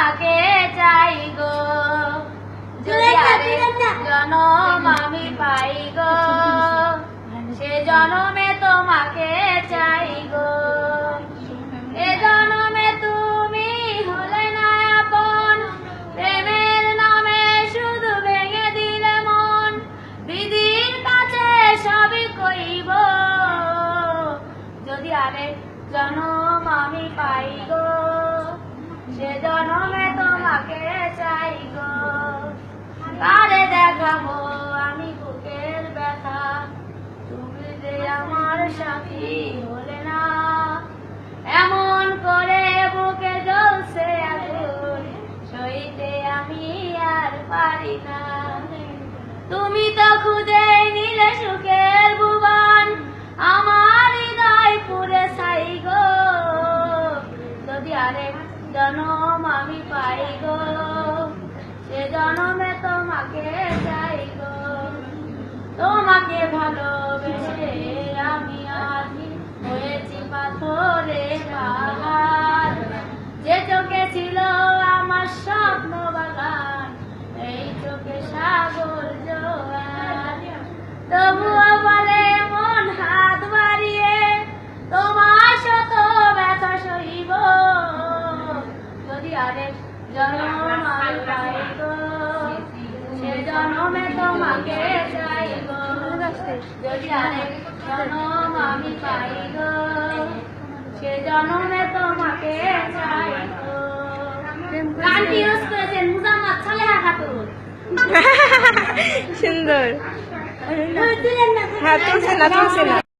তোমাকে চাই গো, যদি আরেক জনম আমি পাই গো, সে জনমে তোমাকে চাই গো। এ জনমে তুমি হলে না আপন, প্রেমের নামে শুধু ভেঙে দিলে মন, বিধির কাছে সবই কইব, যদি আরেক জনম আমি পাই গো, সে জনমে তোমাকে চাই গো। কারে দেখাবো আমি বুকের ব্যথা, তুমি যে আমার সাথী হলে না, এমন করে বুকে জ্বলছে আগুন, সইতে আমি আর পারি না। তুমি তো খুঁজে নিলে সুখের ভুবন, আমার হৃদয় পুরে ছাই গো, যদি আরেক জনম আমি পাই গো, সে জনমে তোমাকে চাই গো। তোমাকে ভালোবেসে আমি আজ হয়েছি পাথরে পাহাড়, যে চোখে ছিল আমার স্বপ্ন বাগান, এই চোখে সাগর জোয়ার। তবুও বলে মন হাত বাড়িয়ে তোমার শত ব্যথা সইব, যদি আরেক জনম আমি পাই গো, সে জনমে তোমাকে চাই গো, যদি আরেক জনম আমি পাই গো, সে জনমে তোমাকে চাই গো। গানটি ইউজ করেছেন মুজাম্মাদ সালেহা খাতুন। সুন্দর। হ্যাঁ, তুলছে না।